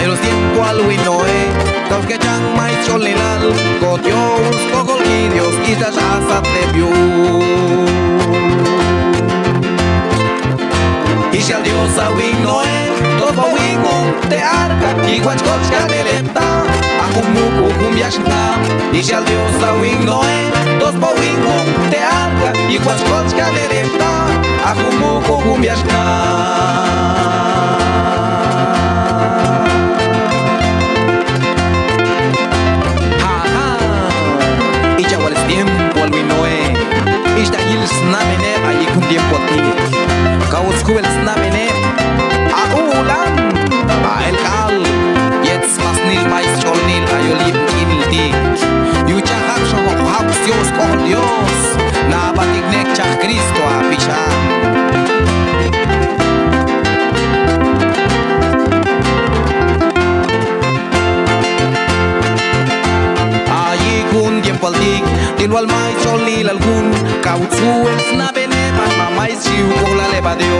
los tiempo al winoe Taus que chang mai cholilal Kotios kokolgidios Istas asat lebiu Ishi al dios a winoe Dos pa wingu te arca Y guachkochka de lepta Akumuku kumbiashna Ishi al dios a winoe Dos pa wingu te arca Y guachkochka de lepta Akumuku kumbiashna tiempo al winoe Ishta yil snabene Ayi kun tiempo al ti Kaus kuel snabene A ulan A el kal Jetzt mas nil mais chol nil Ayolib kinil ti Yucha hak shokok hak Dios kohol Dios Na batignek chak Cristo a pishan al dig Tilwal mai cholil algun Kautsu el snabene Mama mai siu kola leva Dios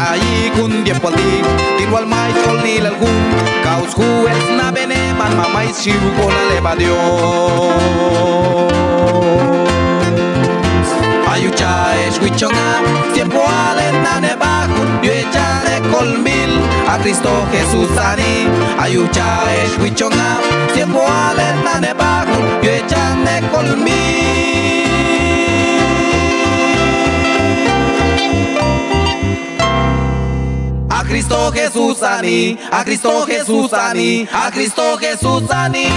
Ahí kun tiempo al dig Tilwal mai cholil algun Kautsu el snabene Mama mai siu kola leva Dios Ayucha es huichonga Tiempo al enane bakun Yuecha de colmil A Cristo Jesús ani Ayucha es huichonga Tiempo al enane bakun Yuecha de colmil A Cristo Jesús ani A Cristo Jesús ani A Cristo Jesús ani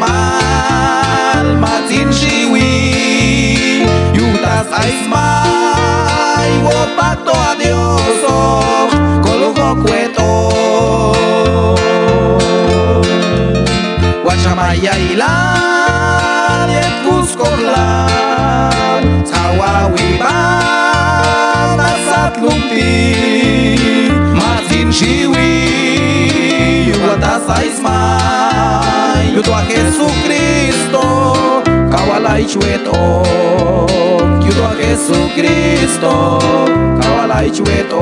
mal matin shiwi yutas aismai wo pacto adios kolugo cueto guachamaya ilan yet kuskoblan sawawi ban asat lumti matin shiwi yutas aismai yuto a Jesucristo kawalay chueto yuto a Jesucristo kawalay chueto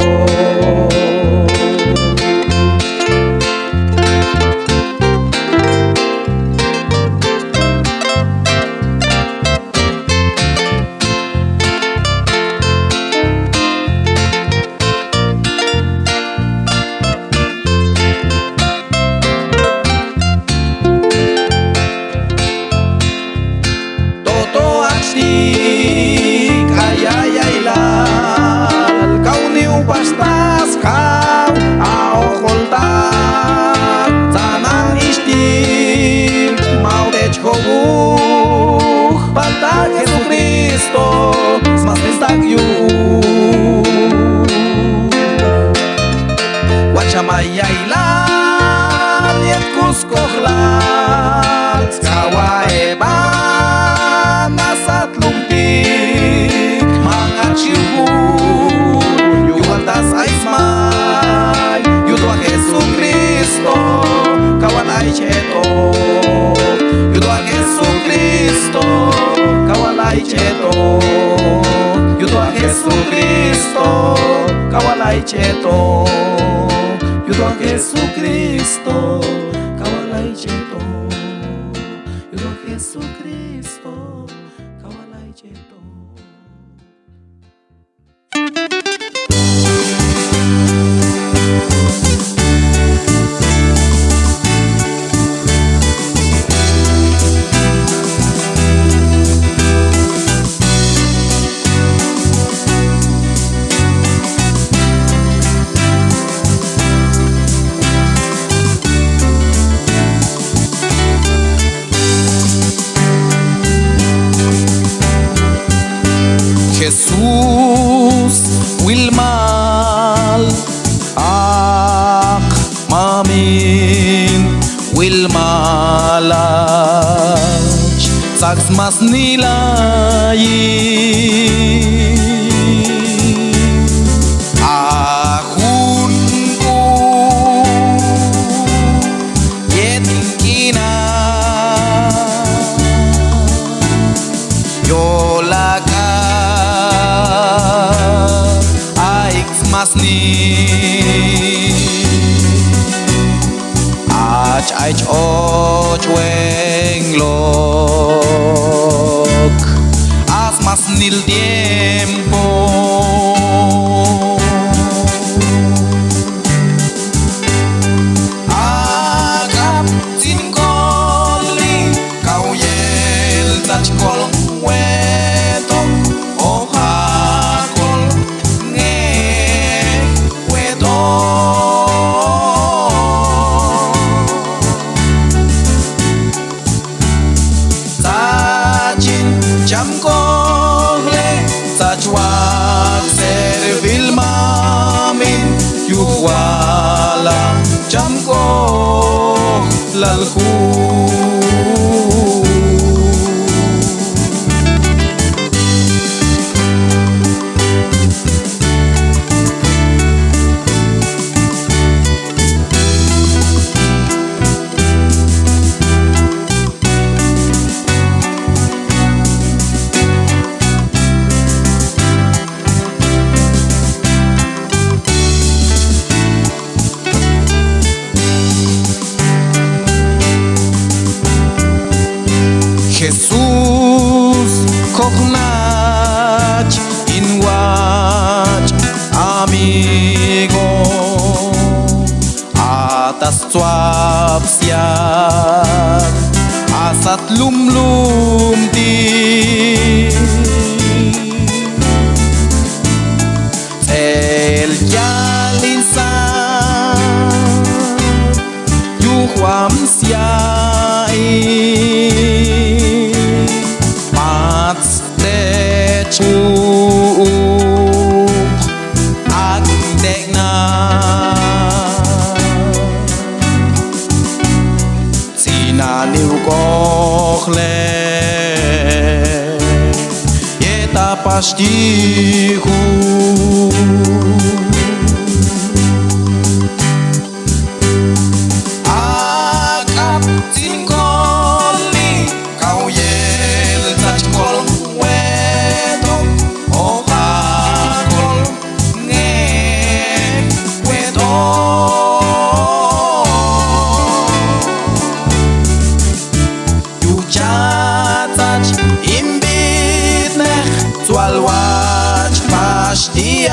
pastas kau aokolta tanan istin mau dechkogu pata Jesucristo mas estag yu guachamaya ilan yet kuskohlat kawaeba nasat lumti mangachihu yutas aismai yuto a Jesucristo kawalay cheto yuto a Jesucristo kawalay cheto yuto a Jesucristo kawalay cheto yuto a Jesucristo kawalay cheto yuto a Jesucristo kawalay cheto. Jesus wilmal ak mamin wilmalaj sags mas nilay ahun ko yeting kina yolaka masni ach ach och wenglok as masnil tiempo agap sin koli kau yel tach kol weto ohakol cham kohle sachwak servil mamin yuwala cham koh lalhu Jesus kognach inwach amigo atas swapsiat asat lumlum di el yalinsan yuhwam siai Inaniu kochle Eta pastihu Akap tinkoli Kau yel tach kol wedok Ohakol ngek wedok Yuchatach imbitnech Zualwach pashtiayach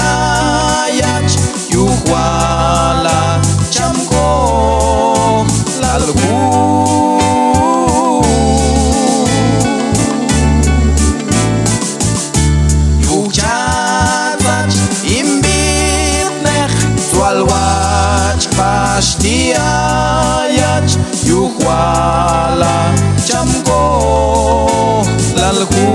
Yuhuala chamko lalhu Yuchatach imbitnech Zualwach pashtiayach Yuhuala chamko lalhu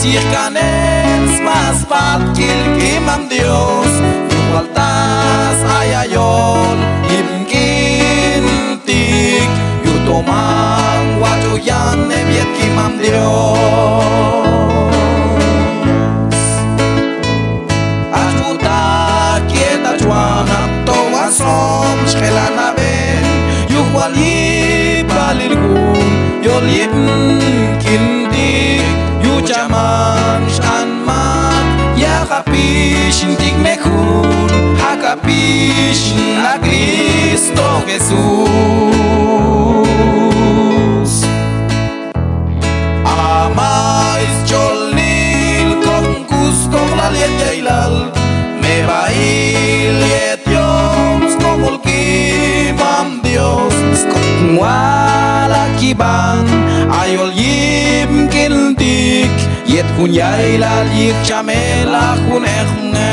Circanes más fácil que mam Dios Yuvaltas ayayol imgintik Yutoman wajuyan nebiet que mam Dios Ajuda quieta juana toa som shkelana ben Yuval yibalilgun yolib kindik Yujaman shanman ya kapishin tigmekun hakapishin a Cristo Jesús Amais cholnil con Cusco la lietailal me bail yet yoms como kimam Dios con wala kiban ayol yim kindik Yet kunyai la lik chamela kunechne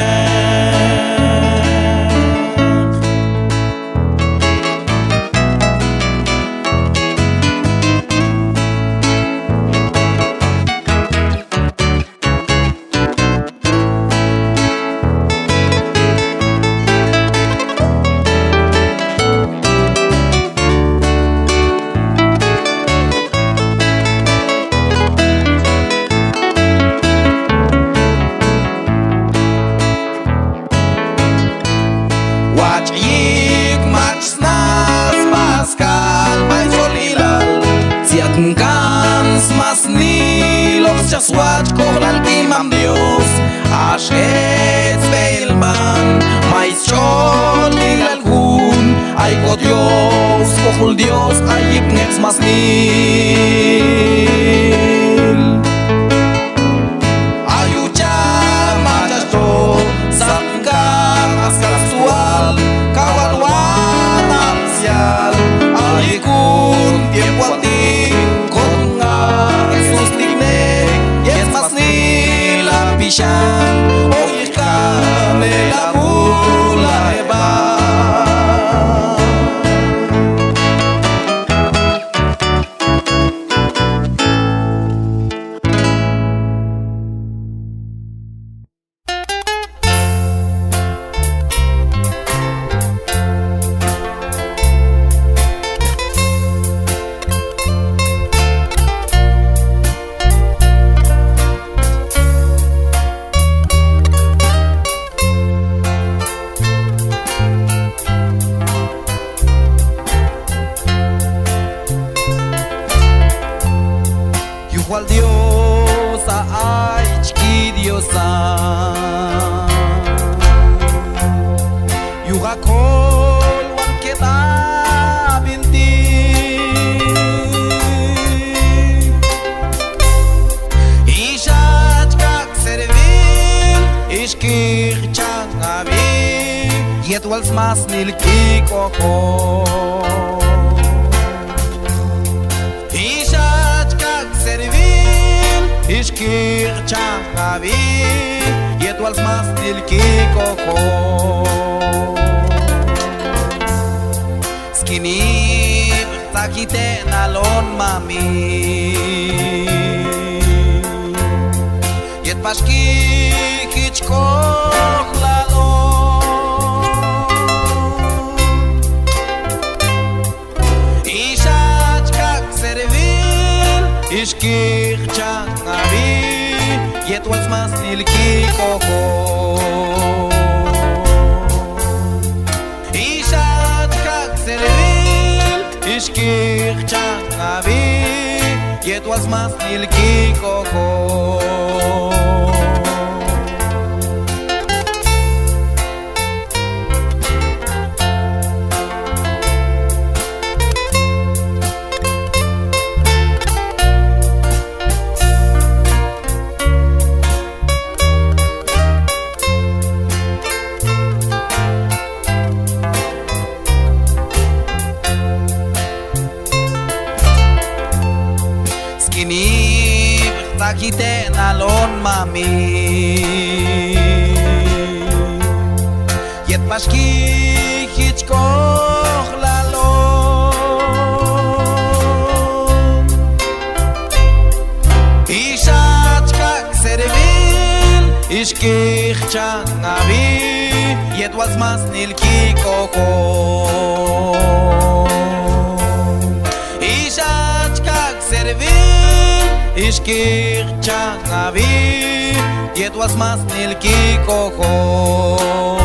Swat kohlal kimam Dios Ashetz beilman Mais chol ilalgun Ay ko Dios Kohol Dios Ay ipnets masnil Ayucha matasto Sangkang askalasual Kawalwan amsial Alikun tiempo a ti Konga Jesus Pishan hoy kame la bula eba Igual Dios ay chiqui diosa Yuga kol wan keta binti Ishat kak servil ishkir changavi Yet wals mas nilki koko Ishkir changavi Yet wals mas nilki koko Skinib takite nalon mami Yet pashki kichkoch lalon Ishat kak servil Ishkir changavi Yet wals mas nilki koko Ishat kak servil Ishkir changavi Yet wals mas nilki koko Takiten alon mami Yet pashki hichkoch lalon Ishat kak Ishkircha navi Yedwas mas nilki koko Ishachkak servi Ishkircha navi Yedwas mas nilki koko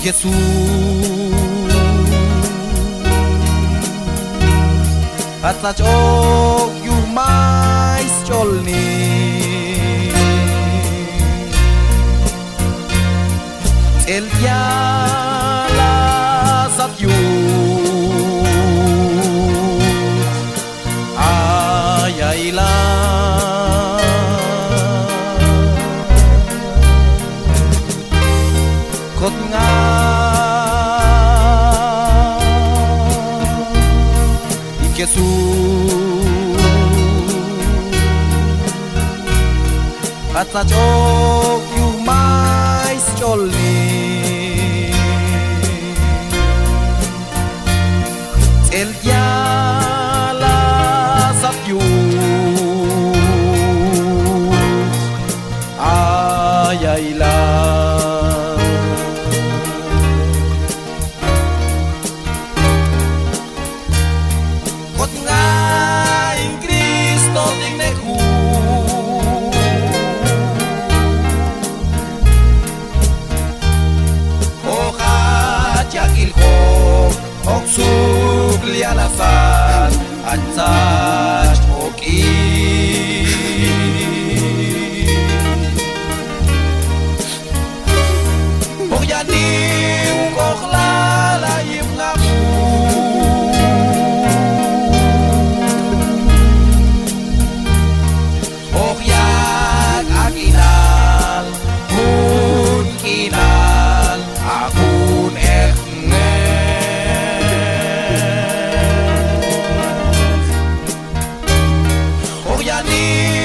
Jesús Atlach og yu mais cholni El yala sat yu Ayayla Kot nga Jesús Atlach og yu mais cholni El yala sat yu Ayayla Lialafan Atzach oki Oryani ukochla la yimnamu ani